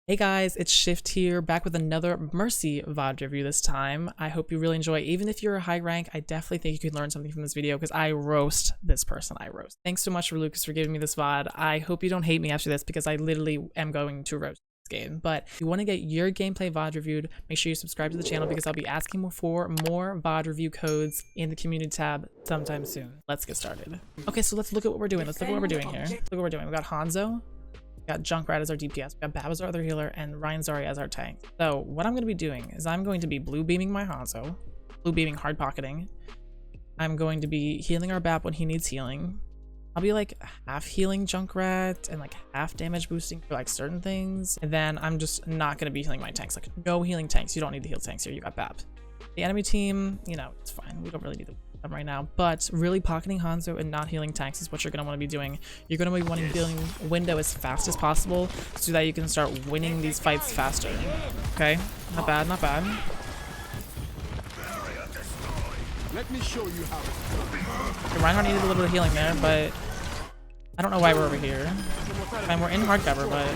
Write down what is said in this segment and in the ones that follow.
Hey guys, it's Shift here, back with another Mercy VOD review this time. I hope you really enjoy. Even if you're a high rank, I definitely think you can learn something from this video because I roast this person. Thanks so much for Lucas for giving me this VOD. I hope you don't hate me after this because I literally am going to roast this game. But if you want to get your gameplay VOD reviewed, make sure you subscribe to the channel because I'll be asking for more VOD review codes in the community tab sometime soon. Let's get started. Okay, so let's look at what we're doing. Look at what we're doing here. Look what we're doing. We got Hanzo. We got Junkrat as our DPS, we got Bab as our other healer, and Ryan Zari as our tank. So what I'm going to be doing is I'm going to be blue beaming my Hanzo, blue beaming hard pocketing. I'm going to be healing our Bab when he needs healing. I'll be like half healing Junkrat and like half damage boosting for like certain things. And then I'm just not going to be healing my tanks. Like no healing tanks. You don't need to heal tanks here. You got Bab. The enemy team, you know, it's fine. We don't really need them right now, but really pocketing Hanzo and not healing tanks is what you're going to want to be doing. You're going to be wanting healing window as fast as possible so that you can start winning these fights faster. Okay, not bad, not bad. Let me show you how. Okay, Reinhardt needed a little bit of healing there, but I don't know why we're over here. And we're in hard cover, but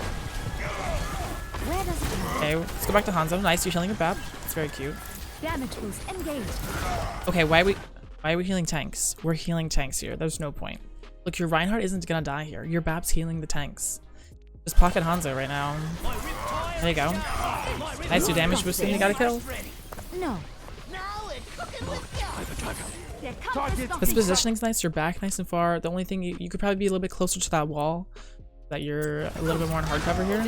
okay, let's go back to Hanzo. Nice, you're healing your Bab. It's very cute. Damage boost engaged. Okay, why are we healing tanks? We're healing tanks here. There's no point. Look, your Reinhardt isn't gonna die here. Your Bab's healing the tanks. Just pocket Hanzo right now. There you go. Nice, do damage boosting. You got a kill. No. This positioning's nice. You're back nice and far. The only thing you could probably be a little bit closer to that wall. That you're a little bit more in hard cover here.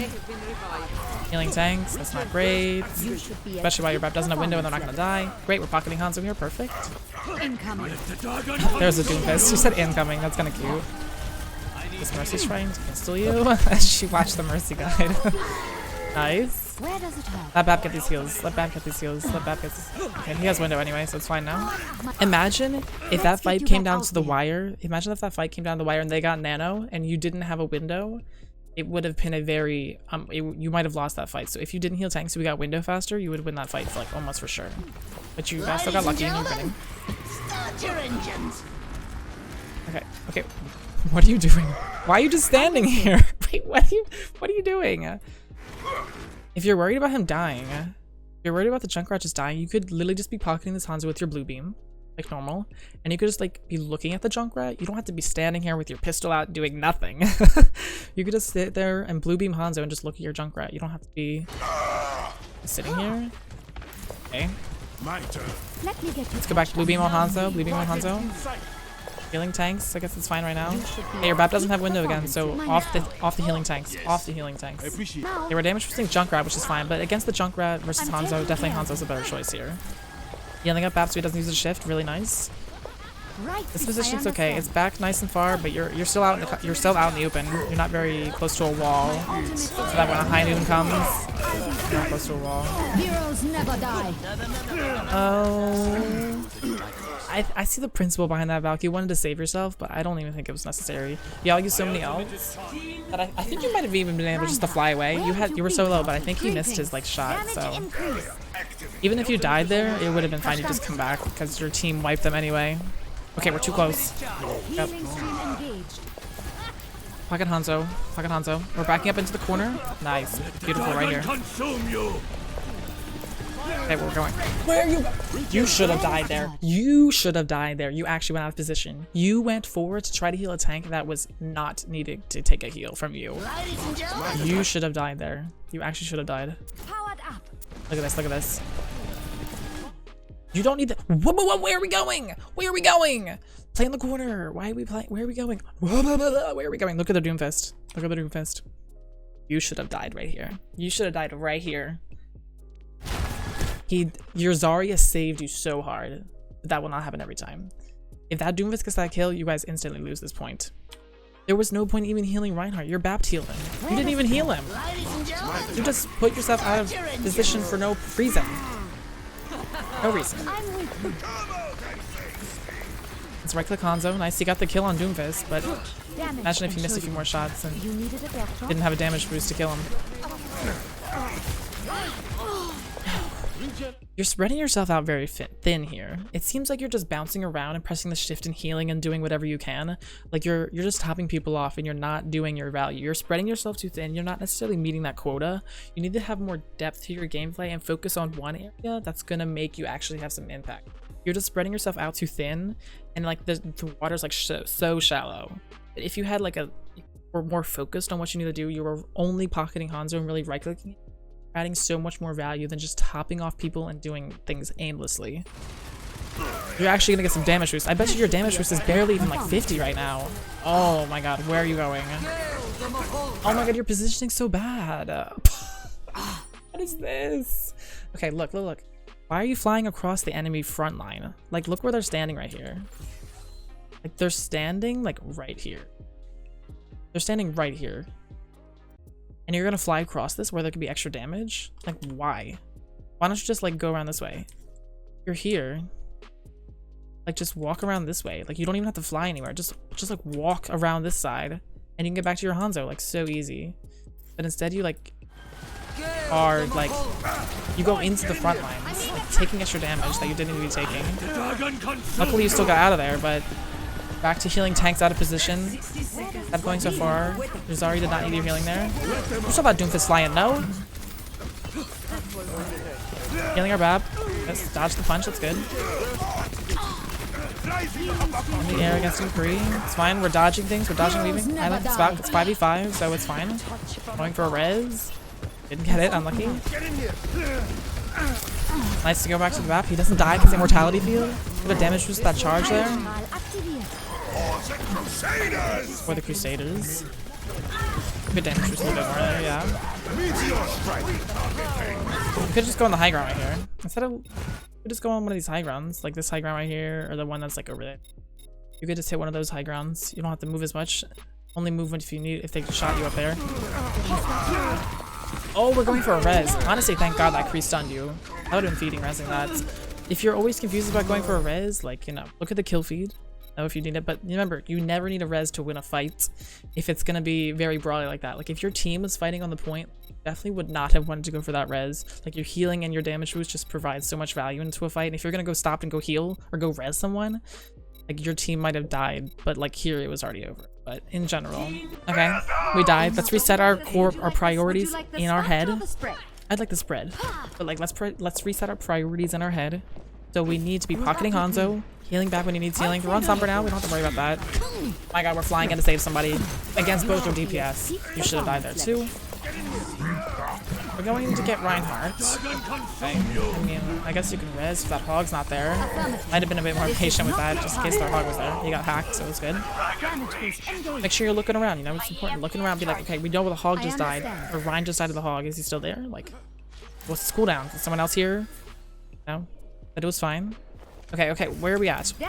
Healing tanks, that's not great. Especially while your Bab doesn't have window and they're not gonna die. Great, we're pocketing Hanzo here, perfect. Incoming. There's a Doomfist. She said incoming, that's kinda cute. This Mercy's trying to cancel you. She watched the Mercy guide. Nice. Where does it hurt? Let Bab get these heals. Let Bab get these heals. Let Bab get this. Okay, he has window anyway, so it's fine now. Imagine if that fight came down to the wire. Imagine if that fight came down the wire and they got nano and you didn't have a window. It would have been a very you might have lost that fight. So if you didn't heal tanks, so we got window faster, you would win that fight like almost for sure. But you guys still got lucky and you're winning. Start your engines. Okay. What are you doing? Why are you just standing here? Wait, what are you doing? If you're worried about him dying, if you're worried about the Junkrat just dying, you could literally just be pocketing this Hanzo with your blue beam, like normal, and you could just like be looking at the Junkrat. You don't have to be standing here with your pistol out doing nothing. You could just sit there and blue beam Hanzo and just look at your Junkrat. You don't have to be sitting here. Okay. Let's go back to blue beam on Hanzo. Blue beam on Hanzo. Healing tanks. I guess it's fine right now. Hey, your Bab doesn't have window again, so off the healing tanks. Off the healing tanks. They were damage boosting Junkrat, which is fine, but against the Junkrat versus Hanzo, definitely Hanzo's a better choice here. Healing up Bab so he doesn't use the shift, really nice. This position's okay. It's back nice and far, but you're still out in the open. You're not very close to a wall, so that when a high noon comes, you're not close to a wall. Heroes never die. Oh. I see the principle behind that, Valk. You wanted to save yourself, but I don't even think it was necessary. Y'all use so many ults that I think you might have even been able just to fly away. You were so low, but I think he missed his like shot. So even if you died there, it would have been fine to just come back because your team wiped them anyway. Okay, we're too close. Yep. Pocket Hanzo. Pocket Hanzo. We're backing up into the corner. Nice. Beautiful right here. Okay, we're going. Where are you? You should have died there. You should have died there. You actually went out of position. You went forward to try to heal a tank that was not needed to take a heal from you. You should have died there. You actually should have died. Powered up. Look at this. Look at this. You don't need that. Where are we going? Where are we going? Play in the corner. Why are we playing? Where are we going? Where are we going? Look at the Doomfist. Look at the Doomfist. You should have died right here. You should have died right here. Your Zarya saved you so hard. That will not happen every time. If that Doomfist gets that kill, you guys instantly lose this point. There was no point even healing Reinhardt. You're Bab healing. You didn't even heal him. You just put yourself out of position for no reason. No reason. Let's right click Hanzo. Nice, you got the kill on Doomfist, but imagine if you missed a few more shots and didn't have a damage boost to kill him. You're spreading yourself out very thin here. It seems like you're just bouncing around and pressing the shift and healing and doing whatever you can. Like you're just topping people off and you're not doing your value. You're spreading yourself too thin. You're not necessarily meeting that quota. You need to have more depth to your gameplay and focus on one area that's gonna make you actually have some impact. You're just spreading yourself out too thin, and like the water's like so shallow. But if you had like were more focused on what you need to do, you were only pocketing Hanzo and really right-clicking, adding so much more value than just topping off people and doing things aimlessly. You're actually gonna get some damage boost. I bet you your damage boost is barely even like 50 right now. Oh my god, where are you going? Oh my god, your positioning's so bad. What is this? Okay, look. Why are you flying across the enemy front line? Like, look where they're standing right here. Like, they're standing like right here. They're standing right here. And you're gonna fly across this where there could be extra damage? Like, why? Why don't you just like go around this way? You're here. Like, just walk around this way. Like, you don't even have to fly anywhere. Just like walk around this side and you can get back to your Hanzo. Like, so easy. But instead you like are like, you go into the front lines, like, taking extra damage that you didn't need to be taking. Luckily you still got out of there, but back to healing tanks out of position. That's going so far. Rosari did not need your healing there. What's up about Doomfist flying? No. Healing our Bab. Let's dodge the punch. That's good. In the air against Dupree. It's fine. We're dodging things. We're dodging weaving. I like the spot. It's 5v5, so it's fine. Going for a res. Didn't get it. Unlucky. Nice to go back to the map. He doesn't die because immortality field. Good damage boost that charge there. For the Crusaders. Good damage boost a little bit more there, yeah. We could just go on the high ground right here. Instead of, we could just go on one of these high grounds, like this high ground right here, or the one that's like over there. You could just hit one of those high grounds. You don't have to move as much. Only move if you need, if they shot you up there. Oh, we're going for a res. Honestly, thank god that Kree stunned you. I would have been feeding resing that. If you're always confused about going for a res, like, you know, look at the kill feed. Know if you need it, but remember, you never need a res to win a fight if it's gonna be very brawly like that. Like, if your team was fighting on the point, definitely would not have wanted to go for that res. Like, your healing and your damage boost just provides so much value into a fight, and if you're gonna go stop and go heal or go res someone, like, your team might have died, but like here it was already over. But in general, okay, we died. Let's reset our priorities in our head. I'd like the spread, but like let's reset our priorities in our head. So we need to be pocketing Hanzo, healing back when he needs healing. We're on Stomper now. We don't have to worry about that. My god, we're flying in to save somebody against both your DPS. You should have died there too. We're going to get Reinhardt. Okay. I mean, I guess you can res if that hog's not there. Might have been a bit more patient with that, just in case their hog was there. He got hacked, so it was good. Make sure you're looking around, you know, it's important. Looking around, be like, okay, we know where the hog just died, or Ryan just died of the hog. Is he still there? Like, what's the cooldown? Is someone else here? No? But it was fine. Okay, where are we at? You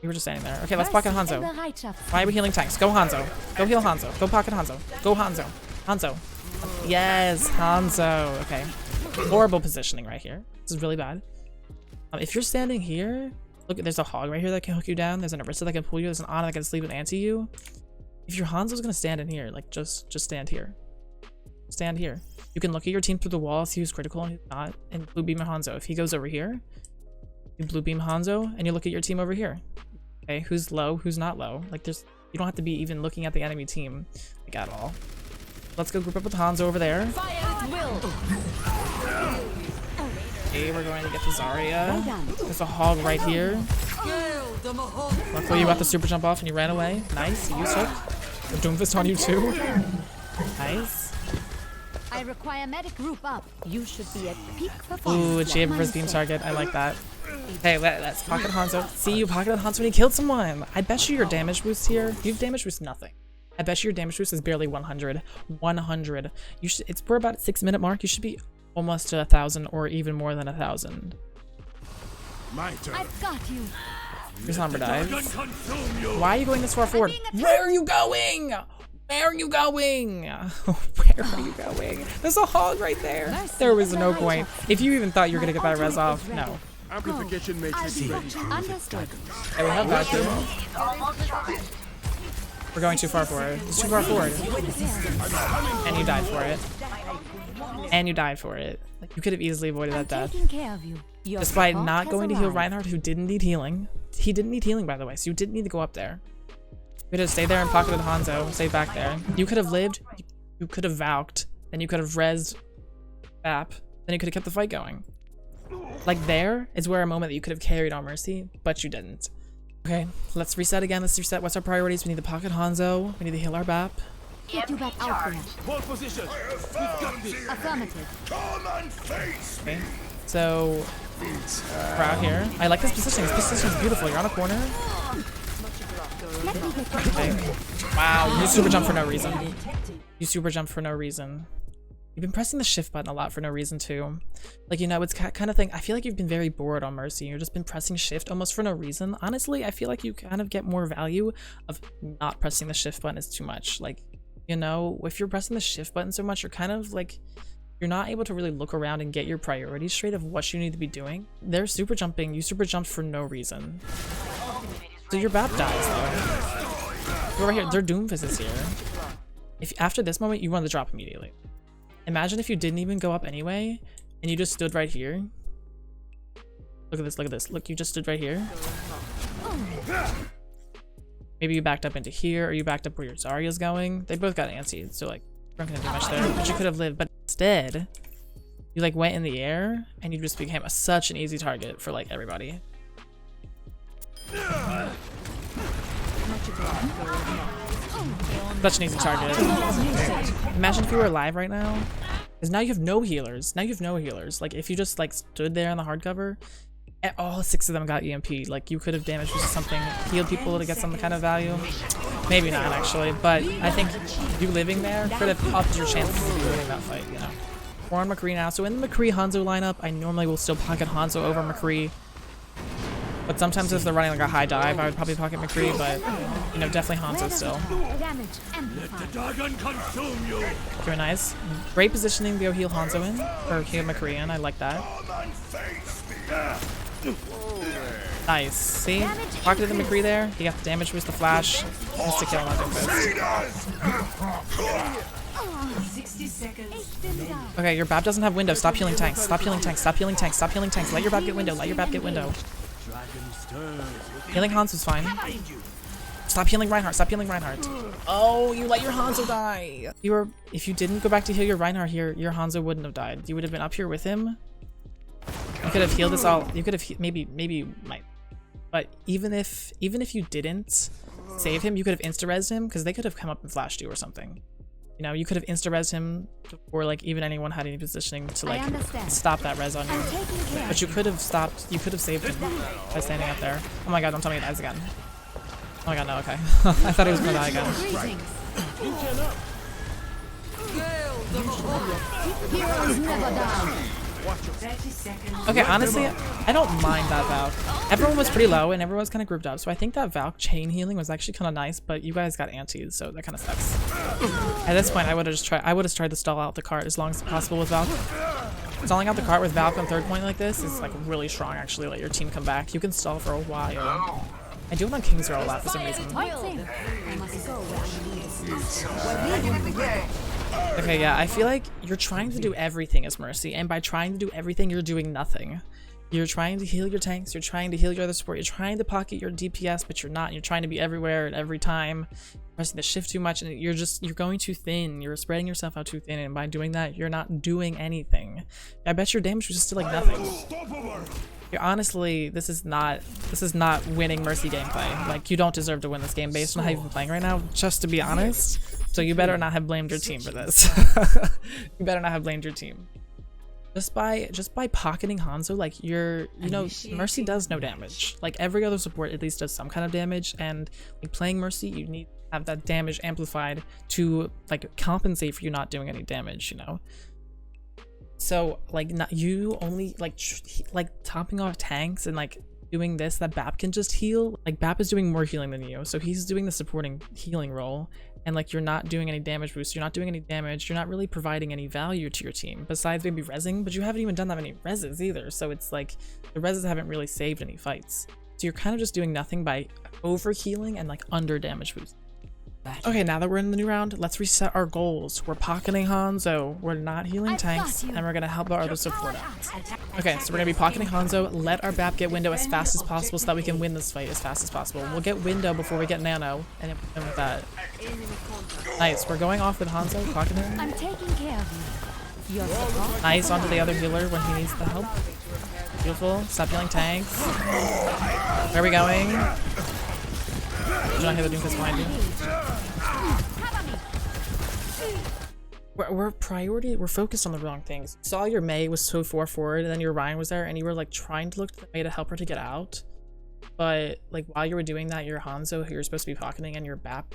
were just standing there. Okay, let's pocket Hanzo. Why are we healing tanks? Go Hanzo. Go heal Hanzo. Go pocket Hanzo. Go Hanzo. Hanzo. Yes, Hanzo. Okay. Horrible positioning right here. This is really bad. If you're standing here, look, there's a hog right here that can hook you down. There's an Arista that can pull you. There's an Ana that can sleep and anti you. If your Hanzo's gonna stand in here, like just stand here. Stand here. You can look at your team through the wall, see who's critical and who's not, and blue beam Hanzo. If he goes over here, you blue beam Hanzo, and you look at your team over here. Okay, who's low, who's not low. Like, you don't have to be even looking at the enemy team, like, at all. Let's go group up with Hanzo over there. Okay, we're going to get the Zarya. There's a hog right here. Luckily you got the super jump off and you ran away. Nice, you took the Doomfist on you too. Nice. I require medic group up. You should be at peak performance. Ooh, Jab versus beam target. I like that. Okay, let's pocket Hanzo. See, you pocketed Hanzo when he killed someone. I bet you your damage boost here. You've damage boost nothing. I bet you your damage boost is barely 100. 100. You should. It's for about a 6-minute mark. You should be almost to 1,000 or even more than 1,000. My turn. I've got you. Your Somber dives. Why are you going this far forward? Where are you going? Where are you going? Where are you going? There's a hog right there. There was no point. If you even thought you were gonna get that res off, no. Amplification matrix ready. Understood. Okay, we have that too. We're going too far forward. It's too far forward. And you died for it. And you died for it. Like, you could have easily avoided that death. Taking care of you. Your Just by support not has going to heal arrived. Reinhardt, who didn't need healing. He didn't need healing, by the way, so you didn't need to go up there. You could have stayed there and pocketed Hanzo, stayed back there. You could have lived, you could have Valked, then you could have rezzed Bap, then you could have kept the fight going. Like, there is where a moment that you could have carried on Mercy, but you didn't. Okay, let's reset again. Let's reset. What's our priorities? We need to pocket Hanzo. We need to heal our Bap. Get you back out there. Ball position. We've got this. Affirmative. Come and face me. Okay, so we're out here. I like this positioning. This position is beautiful. You're on a corner. Let me get you. Okay. Wow, you super jump for no reason. You super jump for no reason. You've been pressing the shift button a lot for no reason too. Like, you know, it's kind of thing. I feel like you've been very bored on Mercy. You've just been pressing shift almost for no reason. Honestly, I feel like you kind of get more value of not pressing the shift button is too much. Like, you know, if you're pressing the shift button so much, you're kind of like, you're not able to really look around and get your priorities straight of what you need to be doing. They're super jumping. You super jumped for no reason. So your BAP dies though. You're right here. Their Doomfist is here. If after this moment, you want to drop immediately. Imagine if you didn't even go up anyway, and you just stood right here. Look at this, look at this. Look, you just stood right here. Maybe you backed up into here, or you backed up where your Zarya's going. They both got antsy, so like, you aren't gonna do much there. But you could have lived, but instead, you like went in the air, and you just became such an easy target for like everybody. Such an easy target. Imagine if you were alive right now. Because now you have no healers. Now you have no healers. Like, if you just like stood there on the hardcover, all 6 of them got EMP. Like, you could have damaged something, healed people to get some kind of value. Maybe not actually, but I think you living there could have upped your chances of winning that fight, you know. We're on McCree now. So in the McCree Hanzo lineup, I normally will still pocket Hanzo over McCree. But sometimes if they're running like a high dive, I would probably pocket McCree, but you know, definitely Hanzo still. Damage amplified. Very nice. Great positioning to go heal Hanzo in, or heal McCree in. I like that. Nice. See? Pocketed the McCree there. He got the damage boost, the flash. Missed to kill on that Doomfist. 60 seconds. Okay, your BAP doesn't have window. Stop healing tanks. Stop healing tanks. Stop healing tanks. Stop healing tanks. Let your BAP get window. Let your BAP get window. Healing Hanzo's fine. Stop healing Reinhardt. Stop healing Reinhardt. Oh, you let your Hanzo die. If you didn't go back to heal your Reinhardt here, your Hanzo wouldn't have died. You would have been up here with him. You could have healed us all. You could have maybe you might. But even if you didn't save him, you could have insta-rezzed him because they could have come up and flashed you or something. You know, you could have insta-rezzed him before like even anyone had any positioning to like stop that res on you. But you could have stopped. You could have saved him by standing up there. Oh my god! Don't tell me he dies again. Oh my god! No. Okay. I thought he was gonna die again. Heroes never die. 30 seconds. Okay, honestly, I don't mind that Valk. Everyone was pretty low and everyone was kind of grouped up, so I think that Valk chain healing was actually kind of nice, but you guys got antis, so that kind of sucks. At this point, I would have tried to stall out the cart as long as possible with Valk. Stalling out the cart with Valk on 3rd point like this is like really strong, actually. Let your team come back. You can stall for a while. I do it on King's Row a lot for some reason. Okay, yeah, I feel like you're trying to do everything as Mercy, and by trying to do everything, you're doing nothing. You're trying to heal your tanks, you're trying to heal your other support, you're trying to pocket your DPS, but you're not. You're trying to be everywhere at every time, pressing the shift too much, and you're going too thin. You're spreading yourself out too thin, and by doing that, you're not doing anything. I bet your damage was just still like nothing. You're honestly, this is not winning Mercy gameplay. Like, you don't deserve to win this game based on how you've been playing right now, just to be honest. So you better not have blamed your team for this. You better not have blamed your team. Just by pocketing Hanzo, like you know, Mercy does no damage. Like every other support at least does some kind of damage, and like playing Mercy, you need to have that damage amplified to like compensate for you not doing any damage, you know. So like you only like topping off tanks and like doing this that BAP can just heal. Like BAP is doing more healing than you, so he's doing the supporting healing role. And like you're not doing any damage boost, you're not doing any damage, you're not really providing any value to your team besides maybe rezzing, but you haven't even done that many rezzes either. So it's like the rezzes haven't really saved any fights. So you're kind of just doing nothing by over healing and like under damage boost. Okay, now that we're in the new round, let's reset our goals. We're pocketing Hanzo, we're not healing tanks, and we're gonna help our other support out. Okay, so we're gonna be pocketing Hanzo, let our BAP get window as fast as possible so that we can win this fight as fast as possible. We'll get window before we get nano, and with that. Nice, we're going off with Hanzo, pocketing him. I'm taking care of you. Your support. Nice, onto the other healer when he needs the help. Beautiful, stop healing tanks. Where are we going? Do not hear the Doomfist behind you. We're focused on the wrong things. You saw your Mei was so far forward, and then your Ryan was there, and you were like trying to look to the Mei to help her to get out. But like while you were doing that, your Hanzo, who you're supposed to be pocketing, and your BAP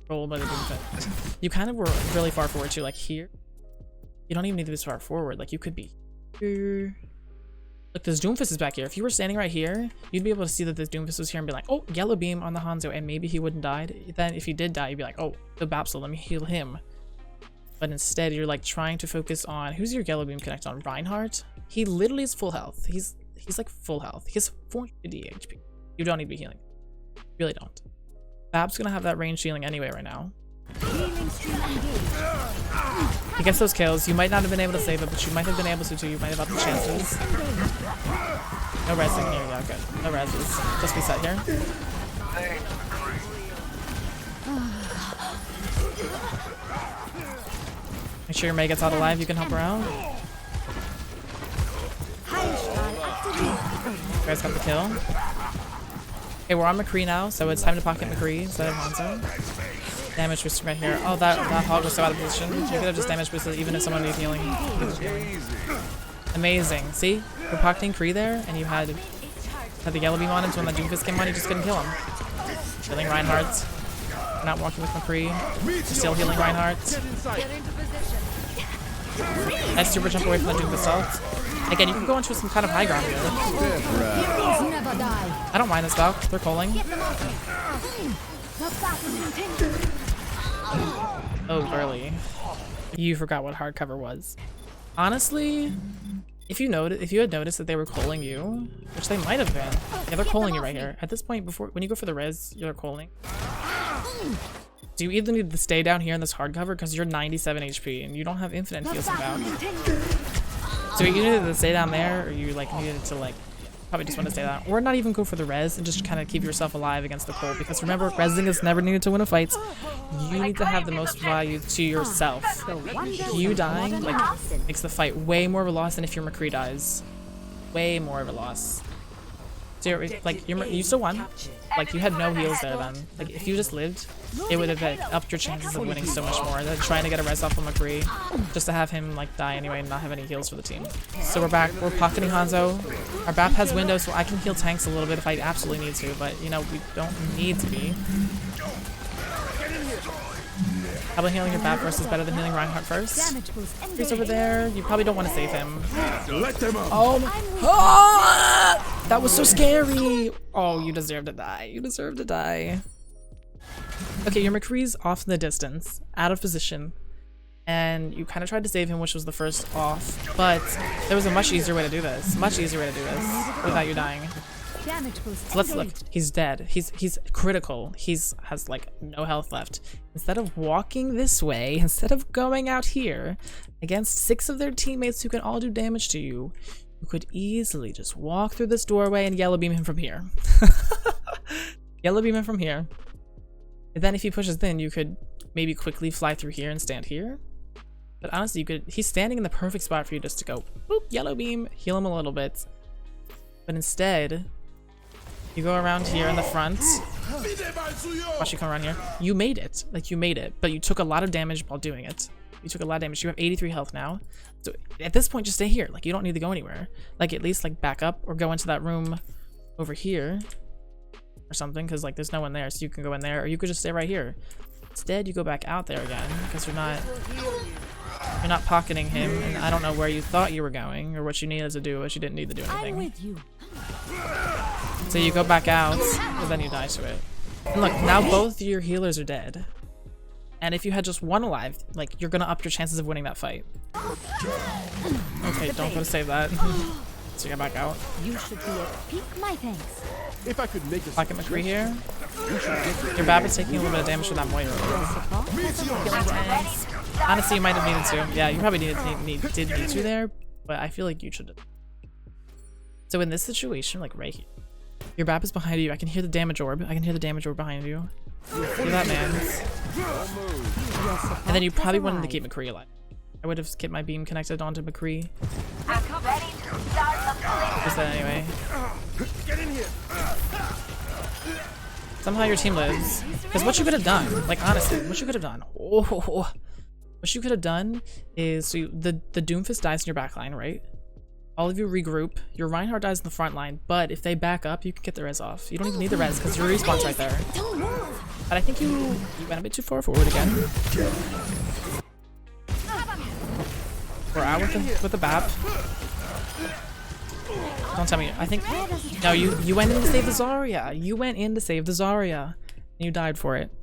rolled by the Doomfist. You kind of were really far forward too, like here. You don't even need to be this far forward. Like you could be here. Look, this Doomfist is back here. If you were standing right here, you'd be able to see that this Doomfist was here and be like, oh, yellow beam on the Hanzo, and maybe he wouldn't die. Then if he did die, you'd be like, oh, the Bapsel, let me heal him. But instead, you're like trying to focus on who's your yellow beam connect on? Reinhardt? He literally is full health. He's like full health. He has 450 HP. You don't need to be healing. You really don't. Bab's gonna have that range healing anyway right now. He gets those kills. You might not have been able to save it, but you might have been able to too. You might have had the chances. No resing here. Yeah, good. No reses. Just reset here. Make sure your Mei gets out alive. You can help her out. You guys got the kill. Okay, we're on McCree now, so it's time to pocket McCree instead of Hanzo. Damage booster right here. Oh, that hog was so out of position. You could have just damage boosted even if someone needs healing. Amazing. See? We're pocketing Kree there, and you had the yellow beam on him, so when the Doomfist came on, you just couldn't kill him. Healing Reinhardt. We're not walking with McCree. We're still healing Reinhardt. Nice super jump away from the Doomfist ult. Again, you can go into some kind of high ground here. I don't mind this Valk. They're calling. Oh, early. You forgot what hardcover was. Honestly, if you had noticed that they were calling you, which they might have been. Yeah, they're calling you right here. At this point, when you go for the res, you're calling. So you either need to stay down here in this hardcover because you're 97 HP and you don't have infinite heals about. So you needed to stay down there, or you like needed to like probably just want to stay down, or not even go for the res and just kind of keep yourself alive against the cold. Because remember, resing is never needed to win a fight. You need to have the most value to yourself. You dying like makes the fight way more of a loss than if your McCree dies. Way more of a loss. So you're, like you still won. Like you had no heals there then. Like if you just lived, it would have upped your chances of winning so much more than trying to get a res off of McCree just to have him like die anyway and not have any heals for the team. So we're back. We're pocketing Hanzo. Our BAP has windows, so I can heal tanks a little bit if I absolutely need to, but you know we don't need to be. Probably healing your BAP first is better than healing Reinhardt first. He's over there. You probably don't want to save him. Oh my! Ah! That was so scary. Oh, you deserve to die. You deserve to die. Okay, your McCree's off in the distance, out of position, and you kind of tried to save him, which was the first off. But there was a much easier way to do this. Much easier way to do this without you dying. So let's look. He's dead. He's critical. Has like no health left. Instead of walking this way, instead of going out here against 6 of their teammates who can all do damage to you, you could easily just walk through this doorway and yellow beam him from here. Yellow beam him from here. And then if he pushes in, you could maybe quickly fly through here and stand here. But honestly, he's standing in the perfect spot for you just to go boop, yellow beam, heal him a little bit. But instead, you go around here in the front. Watch you come around here. You made it. Like, you made it. But you took a lot of damage while doing it. You took a lot of damage. You have 83 health now. So at this point, just stay here. Like, you don't need to go anywhere. Like, at least, like, back up or go into that room over here or something. Because, like, there's no one there. So you can go in there. Or you could just stay right here. Instead, you go back out there again. Because you're not pocketing him. And I don't know where you thought you were going or what you needed to do. What you didn't need to do anything. I'm with you. So you go back out, but then you die to it. And look, now both your healers are dead. And if you had just one alive, like, you're gonna up your chances of winning that fight. Okay, don't go to save that. So you're back out. You should be at peak, my thanks. If I could make a Pocket McCree here. you should get Your Bap is taking a little bit of damage from that Moira. Honestly, you might have needed to. Yeah, you probably did need to there, but I feel like you should have. So in this situation, like right here, your Bap is behind you. I can hear the damage orb. I can hear the damage orb behind you. See that, man? And then you probably wanted to keep McCree alive. I would have kept my beam connected onto McCree. Just that anyway. Get in here. Somehow your team lives. Because what you could have done, like honestly, what you could have done. Oh, what you could have done is so the Doomfist dies in your back line, right? All of you regroup. Your Reinhardt dies in the front line, but if they back up, you can get the res off. You don't even need the res because your respawn's right there. But I think you went a bit too far forward again. We're out with the BAP. Don't tell me. I think no. You went in to save the Zarya. You went in to save the Zarya. And you died for it,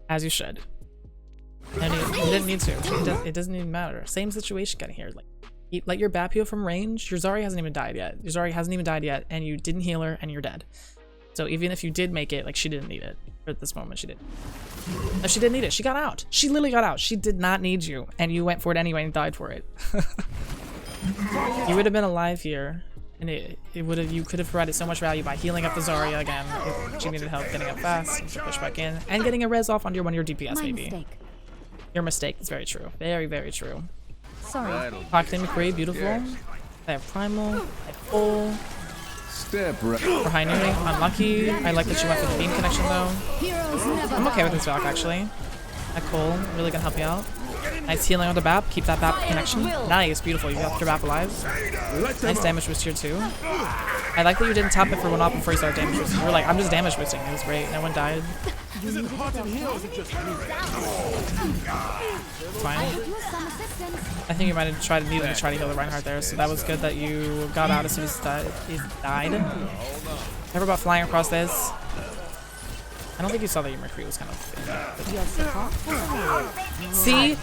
as you should. And you didn't need to. It doesn't even matter. Same situation getting here. Like, let your BAP heal from range. Your Zarya hasn't even died yet. Your Zarya hasn't even died yet, and you didn't heal her, and you're dead. So even if you did make it, like she didn't need it. At this moment, she didn't. No, she didn't need it. She got out. She literally got out. She did not need you, and you went for it anyway and died for it. You would have been alive here, and you could have provided so much value by healing up the Zarya again if she needed help getting up fast, and push back in, and getting a res off on one of your DPS maybe. Mistake. Your mistake is very true. Very, very true. Sorry. Pocket McCree, beautiful. I have primal. I have full. Step right. For high nooning, unlucky. I like that you went for the beam connection though. Heroes never I'm okay with this Valk actually. That Cole, really gonna help you out. Nice healing on the BAP. Keep that BAP connection. Nice, beautiful. You got your BAP alive. Nice damage boost here too. I like that you didn't tap it for one off before you started damage boosting. You were like, I'm just damage boosting. It was great. No one died. Is it hot in here or is it just me? Fine. I think you might have needed to try to heal the Reinhardt there, so that was good that you got out as soon as he died. Never about flying across this. I don't think you saw that your McCree was kind of. See,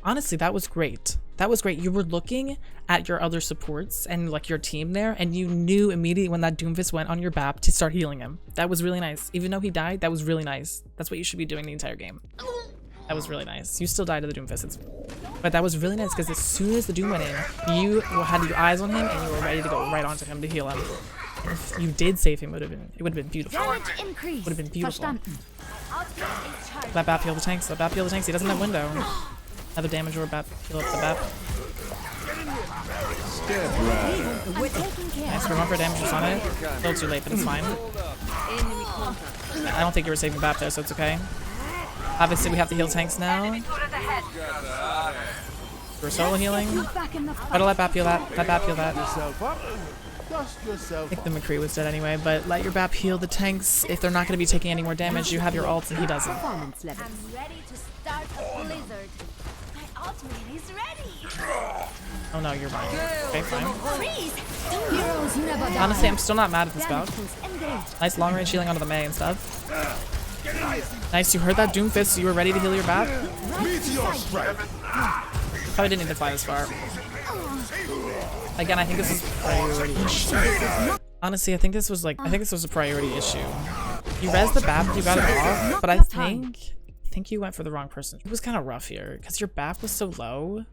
honestly, that was great. That was great. You were looking at your other supports and like your team there, and you knew immediately when that Doomfist went on your BAP to start healing him. That was really nice. Even though he died, that was really nice. That's what you should be doing the entire game. That was really nice. You still died to the Doomfist, but that was really nice because as soon as the Doom went in, you had your eyes on him and you were ready to go right onto him to heal him. And if you did save him, it would have been beautiful. Would have been beautiful. That BAP heal the tanks. That BAP heal the tanks. He doesn't have window. Another damage or BAP heal up the BAP. Step right. Nice. Remember damage was on it. A little too late, but it's fine. I don't think you were saving BAP there, so it's okay. Obviously, we have to heal tanks now. We're solo healing. Try to let BAP heal that. Let BAP heal that. I think the McCree was dead anyway, but let your BAP heal the tanks. If they're not going to be taking any more damage, you have your ults and he doesn't. performance level. I'm ready to start a blizzard. My ultimate is ready. Oh no, you're fine. Okay, fine. Freeze! Heroes never die. Honestly, I'm still not mad at this bout. Engaged. Nice long range healing onto the Mei and stuff. Nice, you heard that Doomfist, so you were ready to heal your BAP. Probably didn't need to fly this far. Again, I think this is a priority issue. Honestly, I think this was a priority issue. You rezzed the BAP, you got it off, but I think you went for the wrong person. It was kind of rough here because your BAP was so low.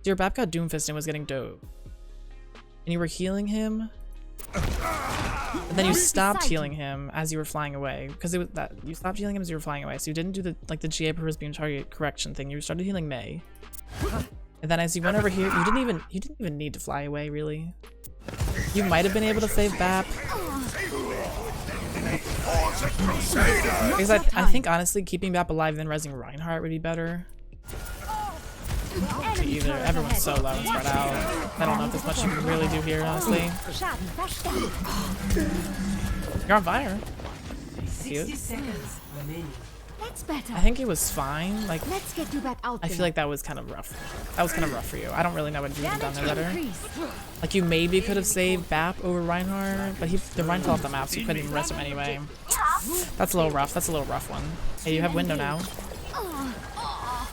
Your BAP got Doomfist and was getting dope, and you were healing him. And then you stopped healing him as you were flying away because it was that you stopped healing him as you were flying away. So you didn't do the GA per his beam target correction thing. You started healing Mei, and then as you went over here, you didn't even need to fly away really. You might have been able to save BAP because I think honestly keeping BAP alive and then rezzing Reinhardt would be better. Either everyone's so low and spread out. I don't know if there's much you can really do here, honestly. You're on fire. 60 seconds remaining. That's better. I think it was fine. Like, Let's get you back out I there. feel like that was kind of rough. That was kind of rough for you. I don't really know what you could have done there better. Increase. Like, you maybe could have saved BAP over Reinhardt, but the Rein fell off the map, so you couldn't even rest him anyway. That's a little rough. That's a little rough one. Hey, you have window now.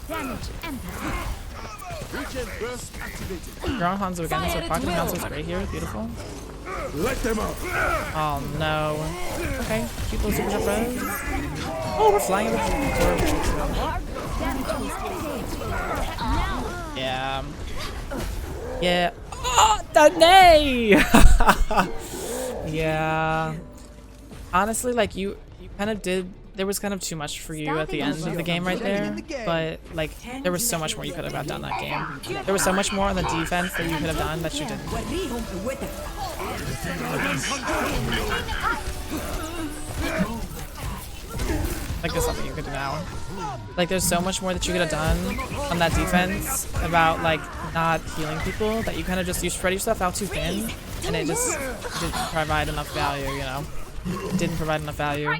Damage enter. Burst activated. You're on Hanzo again, so blocking Hanzo's great here. Beautiful. Let them out. Oh no. Okay, keep those super jump res. Oh, we're flying over the Yeah. Yeah. Oh, that nay! Yeah. Honestly, like you kind of did. There was kind of too much for you at the end of the game right there, but like there was so much more you could have done that game. There was so much more on the defense that you could have done that you didn't. Like there's something you could do now. Like there's so much more that you could have done on that defense about like not healing people that you kind of just you spread yourself out too thin and it just didn't provide enough value, you know. It didn't provide enough value.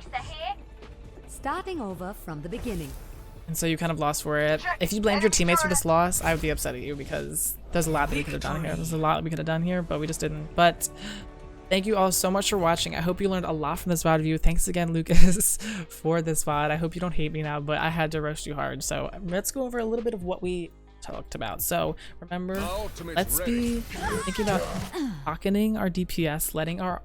Starting over from the beginning. And so you kind of lost for it. If you blamed your teammates for this loss, I would be upset at you because there's a lot that we could have done here. There's a lot we could have done here, but we just didn't. But thank you all so much for watching. I hope you learned a lot from this VOD review. Thanks again, Lucas, for this VOD. I hope you don't hate me now, but I had to roast you hard. So let's go over a little bit of what we talked about. So remember, let's be thinking about pocketing our DPS, letting our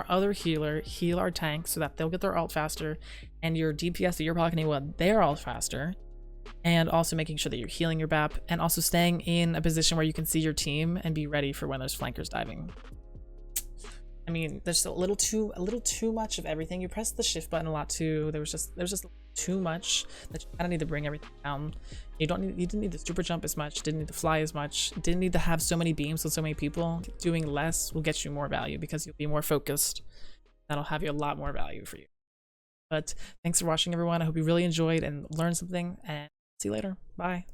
other healer heal our tank so that they'll get their ult faster, and your DPS that you're pocketing will their ult faster, and also making sure that you're healing your BAP, and also staying in a position where you can see your team and be ready for when there's flankers diving. I mean, there's a little too much of everything. You pressed the shift button a lot too. There's just too much that you kind of need to bring everything down. You didn't need the super jump as much, didn't need to fly as much, didn't need to have so many beams with so many people. Doing less will get you more value because you'll be more focused. That'll have you a lot more value for you. But thanks for watching, everyone. I hope you really enjoyed and learned something, and see you later. Bye.